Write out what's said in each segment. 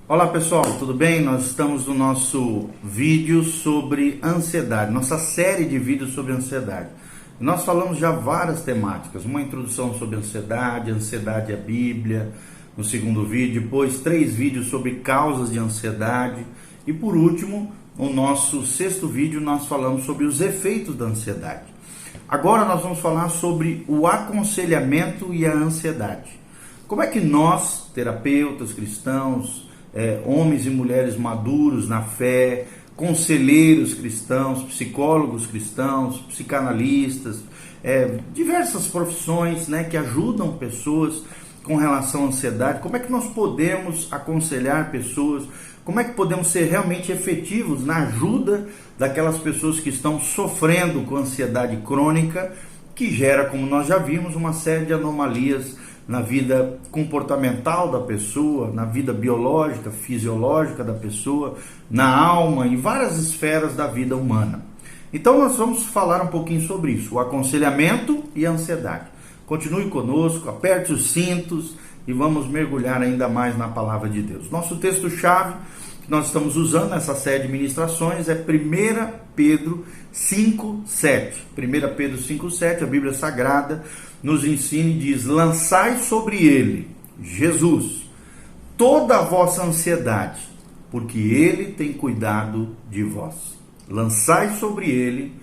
Olá pessoal, tudo bem? Nós estamos no nosso vídeo sobre ansiedade, nossa série de vídeos sobre ansiedade. Nós falamos já várias temáticas, uma introdução sobre ansiedade, ansiedade é a Bíblia, no segundo vídeo, depois 3 vídeos sobre causas de ansiedade e por último, no nosso 6º vídeo, nós falamos sobre os efeitos da ansiedade. Agora nós vamos falar sobre o aconselhamento e a ansiedade. Como é que nós, terapeutas, cristãos, homens e mulheres maduros na fé, conselheiros cristãos, psicólogos cristãos, psicanalistas, diversas profissões, que ajudam pessoas com relação à ansiedade, como é que nós podemos aconselhar pessoas, como é que podemos ser realmente efetivos na ajuda daquelas pessoas que estão sofrendo com ansiedade crônica, que gera, como nós já vimos, uma série de anomalias na vida comportamental da pessoa, na vida biológica, fisiológica da pessoa, na alma, em várias esferas da vida humana. Então nós vamos falar um pouquinho sobre isso, o aconselhamento e a ansiedade. Continue conosco, aperte os cintos e vamos mergulhar ainda mais na palavra de Deus. Nosso texto-chave que nós estamos usando nessa série de ministrações é 1 Pedro 5:7. 1 Pedro 5:7, a Bíblia Sagrada nos ensina e diz: lançai sobre ele, Jesus, toda a vossa ansiedade, porque ele tem cuidado de vós. Lançai sobre ele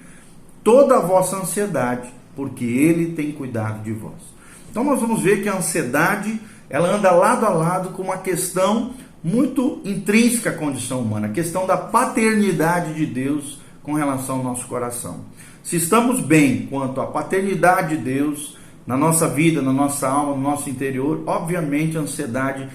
toda a vossa ansiedade, porque ele tem cuidado de vós. Então nós vamos ver que a ansiedade, ela anda lado a lado com uma questão muito intrínseca à condição humana, a questão da paternidade de Deus com relação ao nosso coração. Se estamos bem quanto à paternidade de Deus na nossa vida, na nossa alma, no nosso interior, obviamente a ansiedade,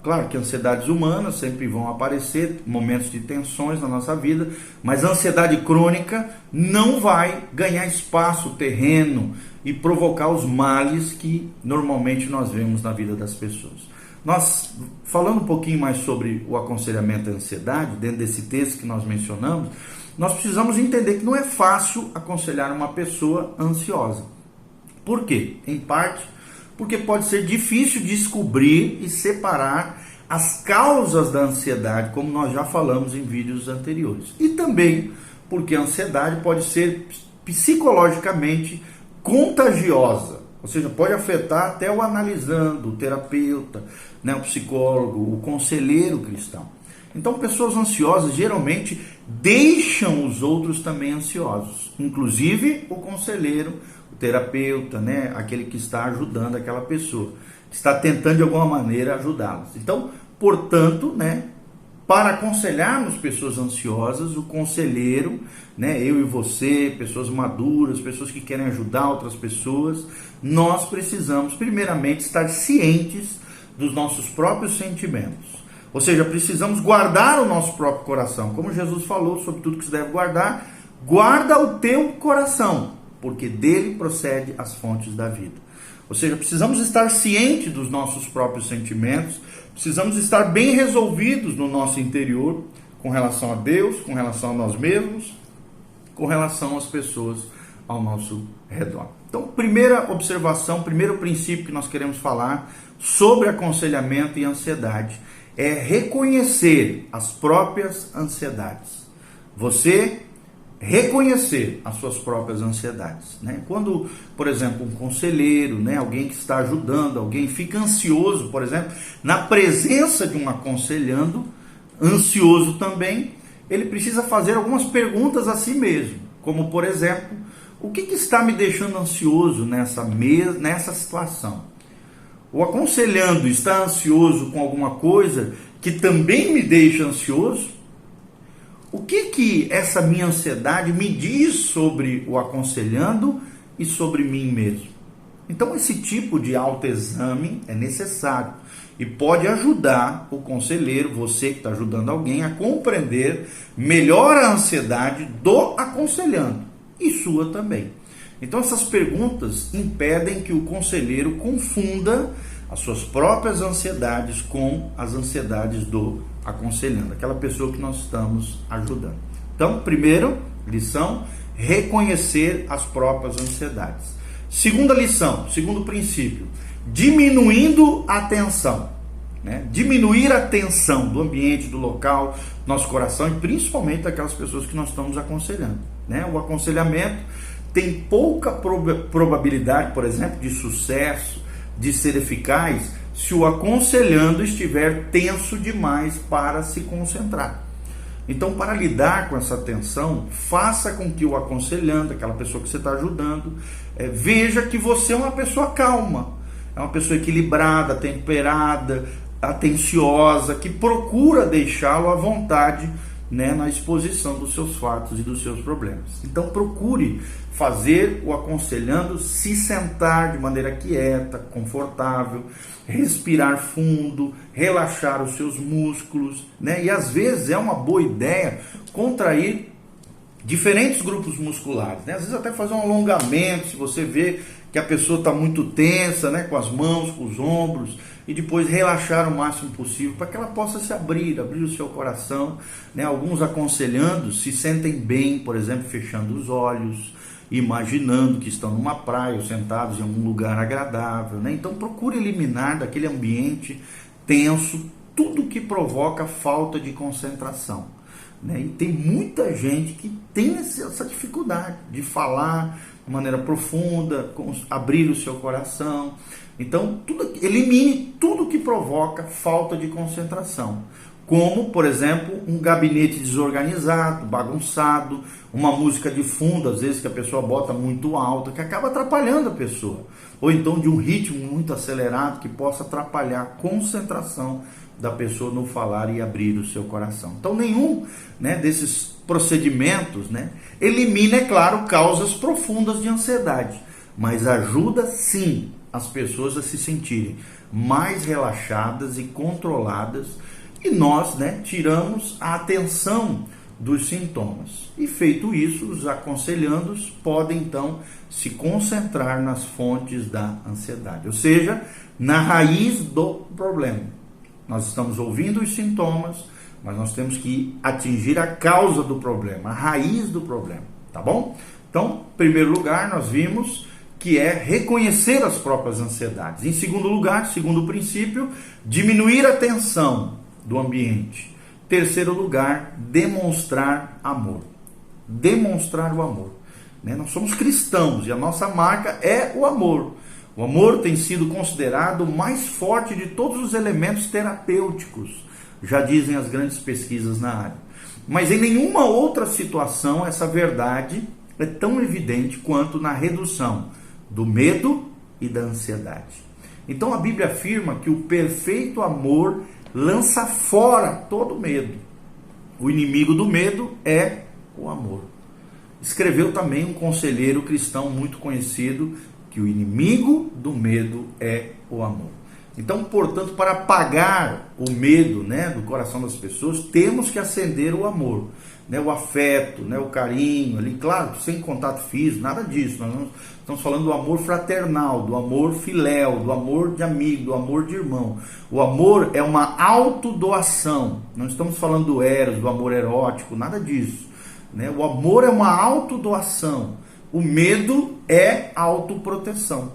claro que ansiedades humanas sempre vão aparecer, momentos de tensões na nossa vida, mas a ansiedade crônica não vai ganhar espaço, terreno e provocar os males que normalmente nós vemos na vida das pessoas. Nós, falando um pouquinho mais sobre o aconselhamento à ansiedade, dentro desse texto que nós mencionamos, nós precisamos entender que não é fácil aconselhar uma pessoa ansiosa. Por quê? Em parte, porque pode ser difícil descobrir e separar as causas da ansiedade, como nós já falamos em vídeos anteriores. E também porque a ansiedade pode ser psicologicamente contagiosa, ou seja, pode afetar até o analisando, o terapeuta, o psicólogo, o conselheiro cristão. Então, pessoas ansiosas geralmente deixam os outros também ansiosos, inclusive o conselheiro, o terapeuta, aquele que está ajudando aquela pessoa, que está tentando de alguma maneira ajudá-las. Então, portanto, para aconselharmos pessoas ansiosas, o conselheiro, eu e você, pessoas maduras, pessoas que querem ajudar outras pessoas, nós precisamos primeiramente estar cientes dos nossos próprios sentimentos. Ou seja, precisamos guardar o nosso próprio coração. Como Jesus falou sobre tudo que se deve guardar, guarda o teu coração, porque dele procede as fontes da vida. Ou seja, precisamos estar cientes dos nossos próprios sentimentos, precisamos estar bem resolvidos no nosso interior, com relação a Deus, com relação a nós mesmos, com relação às pessoas ao nosso redor. Então, primeira observação, primeiro princípio que nós queremos falar sobre aconselhamento e ansiedade é reconhecer as próprias ansiedades. Você reconhecer as suas próprias ansiedades. Quando, por exemplo, um conselheiro, alguém que está ajudando, alguém fica ansioso, por exemplo, na presença de um aconselhando, ansioso também, ele precisa fazer algumas perguntas a si mesmo, como, por exemplo, o que está me deixando ansioso nessa situação? O aconselhando está ansioso com alguma coisa que também me deixa ansioso? O que essa minha ansiedade me diz sobre o aconselhando e sobre mim mesmo? Então esse tipo de autoexame é necessário e pode ajudar o conselheiro, você que está ajudando alguém, a compreender melhor a ansiedade do aconselhando e sua também. Então essas perguntas impedem que o conselheiro confunda as suas próprias ansiedades com as ansiedades do aconselhando, aquela pessoa que nós estamos ajudando. Então, primeiro, lição, reconhecer as próprias ansiedades. Segunda lição, segundo princípio, diminuindo a tensão. né? Diminuir a tensão do ambiente, do local, nosso coração e principalmente daquelas pessoas que nós estamos aconselhando, né? O aconselhamento tem pouca probabilidade, por exemplo, de sucesso, de ser eficaz, se o aconselhando estiver tenso demais para se concentrar. Então, para lidar com essa tensão, faça com que o aconselhando, aquela pessoa que você está ajudando, veja que você é uma pessoa calma, é uma pessoa equilibrada, temperada, atenciosa, que procura deixá-lo à vontade, né, na exposição dos seus fatos e dos seus problemas. Então procure fazer o aconselhando se sentar de maneira quieta, confortável, respirar fundo, relaxar os seus músculos, né? E às vezes é uma boa ideia contrair diferentes grupos musculares, né? Às vezes até fazer um alongamento, se você vê que a pessoa está muito tensa, né, com as mãos, com os ombros, e depois relaxar o máximo possível para que ela possa se abrir o seu coração, né? Alguns aconselhando se sentem bem, por exemplo, fechando os olhos, imaginando que estão numa praia ou sentados em algum lugar agradável, né? Então procure eliminar daquele ambiente tenso tudo que provoca falta de concentração, né? E tem muita gente que tem essa dificuldade de falar de maneira profunda, abrir o seu coração. Então, elimine tudo que provoca falta de concentração, como, por exemplo, um gabinete desorganizado, bagunçado, uma música de fundo, às vezes que a pessoa bota muito alta, que acaba atrapalhando a pessoa, ou então de um ritmo muito acelerado que possa atrapalhar a concentração da pessoa no falar e abrir o seu coração. Então, nenhum, né, desses procedimentos, né, elimina, é claro, causas profundas de ansiedade, mas ajuda sim as pessoas a se sentirem mais relaxadas e controladas, e nós, né, tiramos a atenção dos sintomas. E feito isso, os aconselhandos podem então se concentrar nas fontes da ansiedade, ou seja, na raiz do problema. Nós estamos ouvindo os sintomas, mas nós temos que atingir a causa do problema, a raiz do problema, tá bom? Então, em primeiro lugar, nós vimos que é reconhecer as próprias ansiedades. Em segundo lugar, segundo princípio, diminuir a tensão do ambiente. Terceiro lugar, demonstrar amor. Demonstrar o amor, né? Nós somos cristãos e a nossa marca é o amor. O amor tem sido considerado o mais forte de todos os elementos terapêuticos, já dizem as grandes pesquisas na área. Mas em nenhuma outra situação essa verdade é tão evidente quanto na redução do medo e da ansiedade. Então a Bíblia afirma que o perfeito amor lança fora todo medo. O inimigo do medo é o amor. Escreveu também um conselheiro cristão muito conhecido que o inimigo do medo é o amor. Então, portanto, para apagar o medo, né, do coração das pessoas, temos que acender o amor, né, o afeto, né, o carinho, ali, claro, sem contato físico, nada disso. Nós não estamos falando do amor fraternal, do amor filéu, do amor de amigo, do amor de irmão. O amor é uma autodoação. Não estamos falando do eros, do amor erótico, nada disso, né? O amor é uma autodoação. O medo é autoproteção.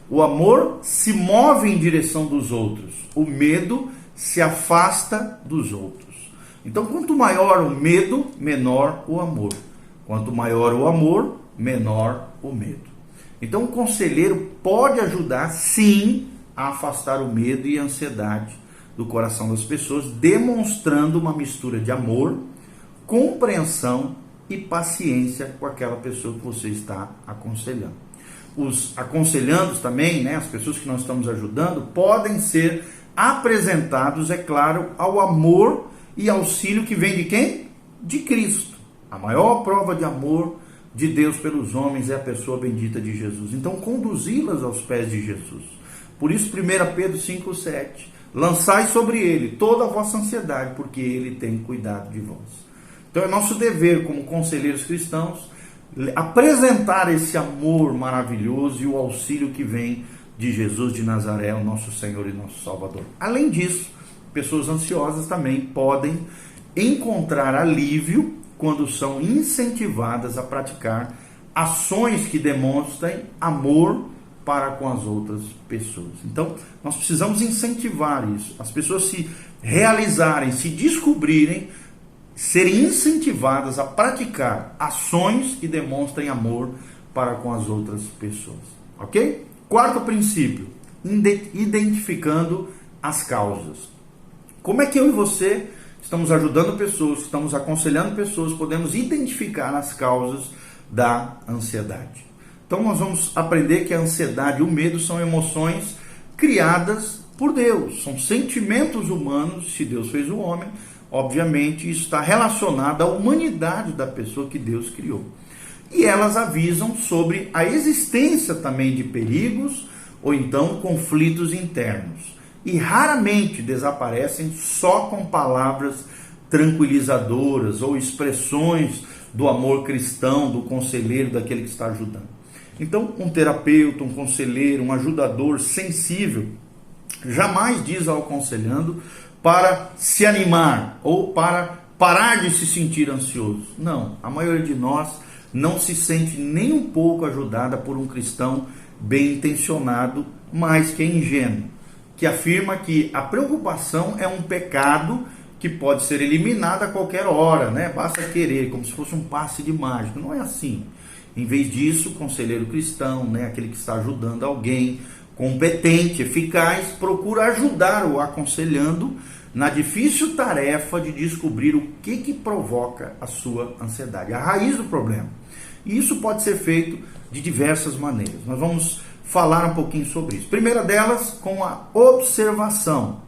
O amor se move em direção dos outros. O medo se afasta dos outros. Então, quanto maior o medo, menor o amor. Quanto maior o amor, menor o medo. Então, o conselheiro pode ajudar, sim, a afastar o medo e a ansiedade do coração das pessoas, demonstrando uma mistura de amor, compreensão e paciência com aquela pessoa que você está aconselhando. Os aconselhandos também, né, as pessoas que nós estamos ajudando, podem ser apresentados, é claro, ao amor e auxílio que vem de quem? De Cristo. A maior prova de amor de Deus pelos homens é a pessoa bendita de Jesus. Então, conduzi-las aos pés de Jesus. Por isso, 1 Pedro 5,7, lançai sobre ele toda a vossa ansiedade, porque ele tem cuidado de vós. Então, é nosso dever como conselheiros cristãos apresentar esse amor maravilhoso e o auxílio que vem de Jesus de Nazaré, o nosso Senhor e nosso Salvador. Além disso, pessoas ansiosas também podem encontrar alívio quando são incentivadas a praticar ações que demonstrem amor para com as outras pessoas. Então, nós precisamos incentivar isso. As pessoas se realizarem, se descobrirem, serem incentivadas a praticar ações que demonstrem amor para com as outras pessoas. Ok? Quarto princípio, identificando as causas. Como é que eu e você estamos ajudando pessoas, estamos aconselhando pessoas, podemos identificar as causas da ansiedade? Então nós vamos aprender que a ansiedade e o medo são emoções criadas por Deus, são sentimentos humanos. Se Deus fez o homem, obviamente isso está relacionado à humanidade da pessoa que Deus criou. E elas avisam sobre a existência também de perigos ou então conflitos internos. E raramente desaparecem só com palavras tranquilizadoras ou expressões do amor cristão, do conselheiro, daquele que está ajudando. Então, um terapeuta, um conselheiro, um ajudador sensível jamais diz ao aconselhando para se animar ou para parar de se sentir ansioso. Não, a maioria de nós não se sente nem um pouco ajudada por um cristão bem intencionado, mas que é ingênuo, que afirma que a preocupação é um pecado que pode ser eliminado a qualquer hora, né? Basta querer, como se fosse um passe de mágica. Não é assim. Em vez disso, o conselheiro cristão, né, aquele que está ajudando alguém competente, eficaz, procura ajudar o aconselhando na difícil tarefa de descobrir o que provoca a sua ansiedade, a raiz do problema. E isso pode ser feito de diversas maneiras. Nós vamos falar um pouquinho sobre isso. Primeira delas, com a observação.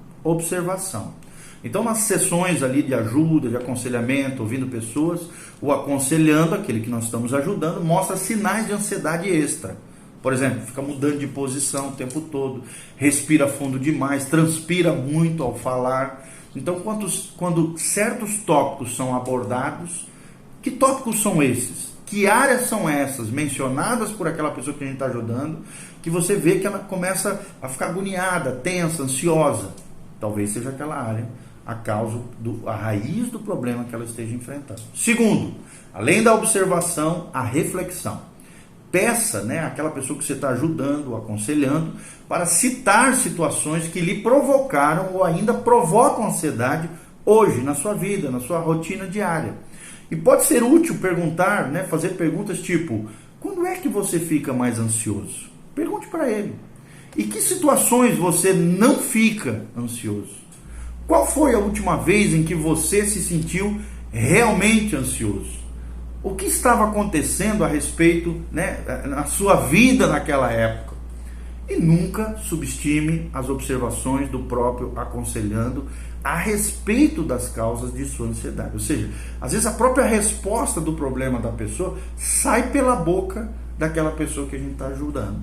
Então, nas sessões ali de ajuda, de aconselhamento, ouvindo pessoas, o aconselhando, aquele que nós estamos ajudando, mostra sinais de ansiedade extra. Por exemplo, fica mudando de posição o tempo todo, respira fundo demais, transpira muito ao falar. Então, quando certos tópicos são abordados, que tópicos são esses? Que áreas são essas mencionadas por aquela pessoa que a gente está ajudando, que você vê que ela começa a ficar agoniada, tensa, ansiosa? Talvez seja aquela área a raiz do problema que ela esteja enfrentando. Segundo, além da observação, a reflexão. Peça, né, aquela pessoa que você está ajudando, aconselhando, para citar situações que lhe provocaram ou ainda provocam ansiedade hoje, na sua vida, na sua rotina diária. E pode ser útil perguntar, né, fazer perguntas tipo: quando é que você fica mais ansioso? Pergunte para ele. E que situações você não fica ansioso? Qual foi a última vez em que você se sentiu realmente ansioso? O que estava acontecendo a respeito, né, na sua vida naquela época? E nunca subestime as observações do próprio aconselhando a respeito das causas de sua ansiedade. Ou seja, às vezes a própria resposta do problema da pessoa sai pela boca daquela pessoa que a gente está ajudando.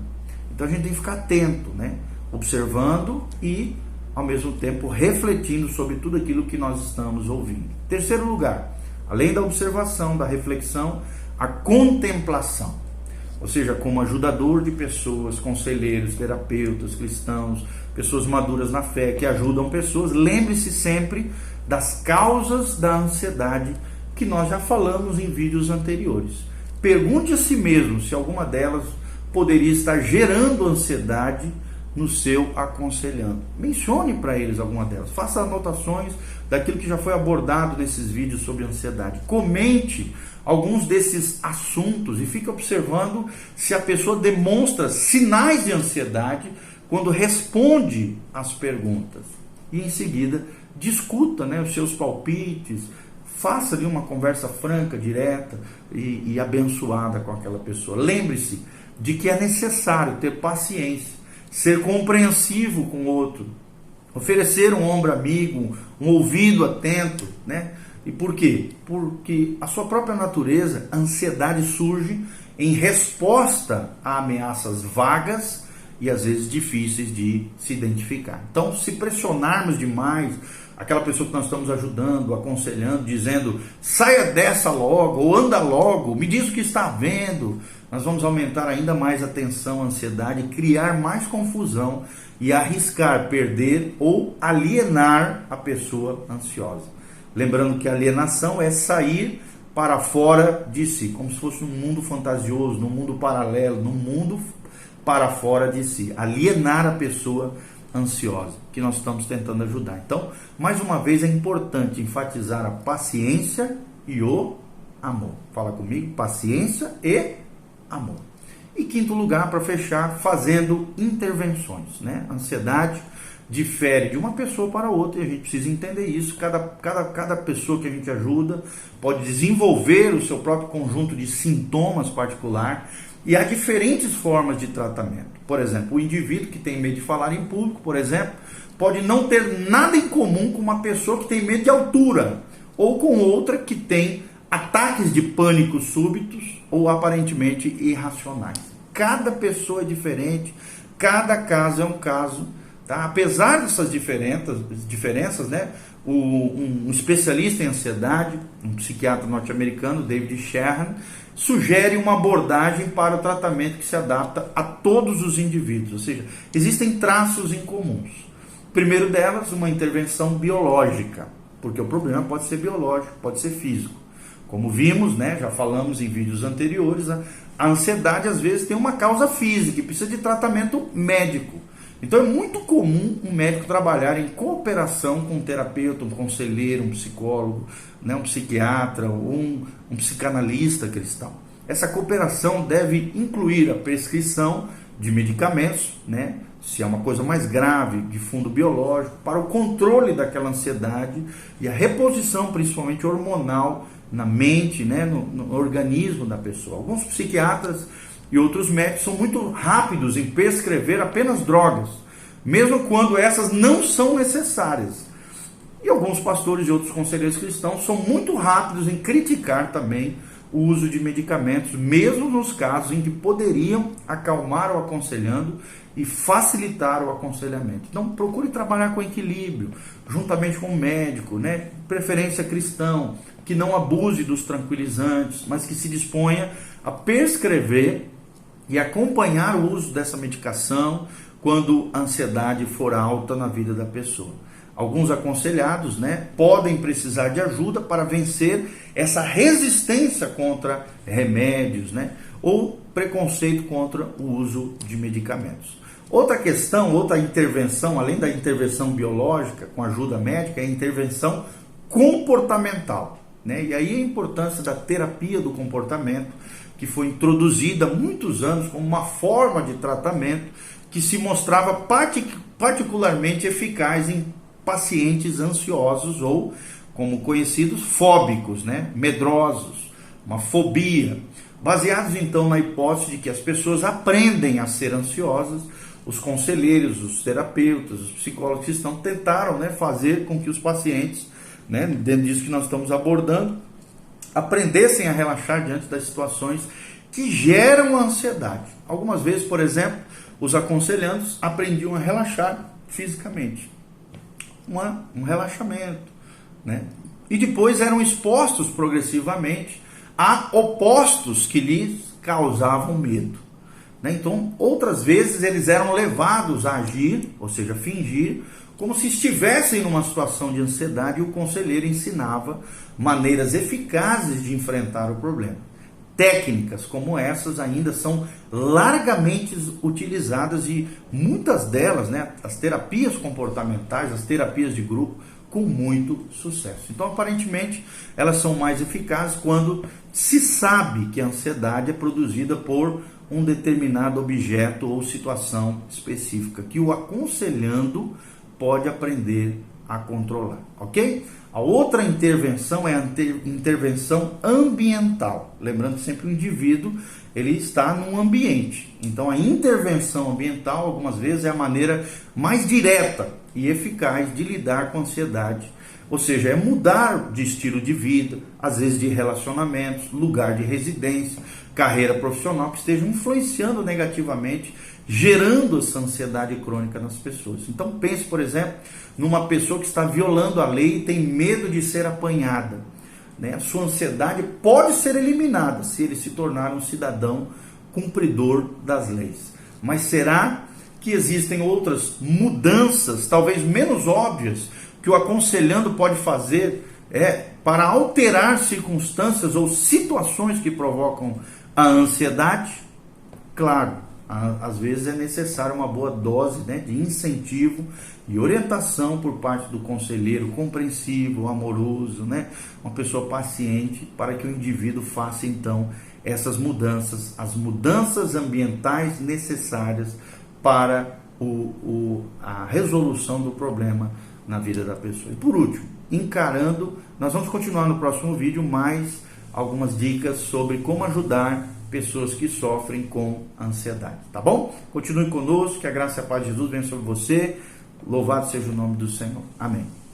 Então a gente tem que ficar atento, né? Observando e, ao mesmo tempo, refletindo sobre tudo aquilo que nós estamos ouvindo. Terceiro lugar, além da observação, da reflexão, a contemplação. Ou seja, como ajudador de pessoas, conselheiros, terapeutas, cristãos, pessoas maduras na fé, que ajudam pessoas, lembre-se sempre das causas da ansiedade que nós já falamos em vídeos anteriores. Pergunte a si mesmo se alguma delas poderia estar gerando ansiedade no seu aconselhando. Mencione para eles alguma delas. Faça anotações daquilo que já foi abordado nesses vídeos sobre ansiedade. Comente alguns desses assuntos e fique observando se a pessoa demonstra sinais de ansiedade quando responde às perguntas. E em seguida, discuta, né, os seus palpites, faça ali uma conversa franca, direta e abençoada com aquela pessoa. Lembre-se de que é necessário ter paciência, ser compreensivo com o outro, oferecer um ombro amigo, um ouvido atento, né? E por quê? Porque a sua própria natureza, a ansiedade surge em resposta a ameaças vagas e às vezes difíceis de se identificar. Então, se pressionarmos demais aquela pessoa que nós estamos ajudando, aconselhando, dizendo: saia dessa logo, ou anda logo, me diz o que está vendo, nós vamos aumentar ainda mais a tensão, a ansiedade, criar mais confusão e arriscar perder ou alienar a pessoa ansiosa. Lembrando que a alienação é sair para fora de si, como se fosse um mundo fantasioso, num mundo paralelo, num mundo para fora de si, alienar a pessoa ansiosa, que nós estamos tentando ajudar. Então, mais uma vez, é importante enfatizar a paciência e o amor. Fala comigo, paciência e amor. E quinto lugar, para fechar, fazendo intervenções, né? Ansiedade difere de uma pessoa para outra e a gente precisa entender isso. Cada pessoa que a gente ajuda pode desenvolver o seu próprio conjunto de sintomas particular e há diferentes formas de tratamento. Por exemplo, o indivíduo que tem medo de falar em público, por exemplo, pode não ter nada em comum com uma pessoa que tem medo de altura ou com outra que tem ataques de pânico súbitos ou aparentemente irracionais. Cada pessoa é diferente, cada caso é um caso, tá? Apesar dessas diferenças, né? Um especialista em ansiedade, um psiquiatra norte-americano, David Sherhan, sugere uma abordagem para o tratamento que se adapta a todos os indivíduos, ou seja, existem traços em comuns. Primeiro delas, uma intervenção biológica, porque o problema pode ser biológico, pode ser físico. Como vimos, né, já falamos em vídeos anteriores, a ansiedade às vezes tem uma causa física e precisa de tratamento médico. Então é muito comum um médico trabalhar em cooperação com um terapeuta, um conselheiro, um psicólogo, né, um psiquiatra ou um psicanalista cristão. Essa cooperação deve incluir a prescrição de medicamentos, né, se é uma coisa mais grave, de fundo biológico, para o controle daquela ansiedade e a reposição, principalmente hormonal, na mente, né, no organismo da pessoa. Alguns psiquiatras e outros médicos são muito rápidos em prescrever apenas drogas, mesmo quando essas não são necessárias. E alguns pastores e outros conselheiros cristãos são muito rápidos em criticar também o uso de medicamentos, mesmo nos casos em que poderiam acalmar o aconselhando e facilitar o aconselhamento. Então procure trabalhar com equilíbrio, juntamente com o médico, né? Preferência cristão, que não abuse dos tranquilizantes, mas que se disponha a prescrever e acompanhar o uso dessa medicação quando a ansiedade for alta na vida da pessoa. Alguns aconselhados, né, podem precisar de ajuda para vencer essa resistência contra remédios, né, ou preconceito contra o uso de medicamentos. Outra questão, outra intervenção, além da intervenção biológica com ajuda médica, é a intervenção comportamental, né? E aí a importância da terapia do comportamento, que foi introduzida há muitos anos como uma forma de tratamento que se mostrava particularmente eficaz em pacientes ansiosos ou, como conhecidos, fóbicos, né? Medrosos, uma fobia, baseados então na hipótese de que as pessoas aprendem a ser ansiosas. Os conselheiros, os terapeutas, os psicólogos cristãos tentaram, né, fazer com que os pacientes, né, dentro disso que nós estamos abordando, aprendessem a relaxar diante das situações que geram a ansiedade. Algumas vezes, por exemplo, os aconselhandos aprendiam a relaxar fisicamente, um relaxamento, né? E depois eram expostos progressivamente a opostos que lhes causavam medo, né? Então, outras vezes eles eram levados a agir, ou seja, fingir, como se estivessem numa situação de ansiedade, e o conselheiro ensinava maneiras eficazes de enfrentar o problema. Técnicas como essas ainda são largamente utilizadas e muitas delas, né, as terapias comportamentais, as terapias de grupo, com muito sucesso. Então, aparentemente, elas são mais eficazes quando se sabe que a ansiedade é produzida por um determinado objeto ou situação específica, que o aconselhando pode aprender a controlar, ok? A outra intervenção é a intervenção ambiental. Lembrando que sempre o indivíduo ele está num ambiente. Então a intervenção ambiental algumas vezes é a maneira mais direta e eficaz de lidar com a ansiedade. Ou seja, é mudar de estilo de vida, às vezes de relacionamentos, lugar de residência, carreira profissional que estejam influenciando negativamente, gerando essa ansiedade crônica nas pessoas. Então pense, por exemplo, numa pessoa que está violando a lei e tem medo de ser apanhada, né? A sua ansiedade pode ser eliminada se ele se tornar um cidadão cumpridor das leis. Mas será que existem outras mudanças, talvez menos óbvias, que o aconselhando pode fazer para alterar circunstâncias ou situações que provocam a ansiedade? Claro, Às vezes é necessário uma boa dose, né, de incentivo e orientação por parte do conselheiro compreensivo, amoroso, né, uma pessoa paciente, para que o indivíduo faça então essas mudanças, as mudanças ambientais necessárias para a resolução do problema na vida da pessoa. E por último, encarando, nós vamos continuar no próximo vídeo mais algumas dicas sobre como ajudar pessoas que sofrem com ansiedade, tá bom? Continue conosco, que a graça e a paz de Jesus venham sobre você. Louvado seja o nome do Senhor. Amém.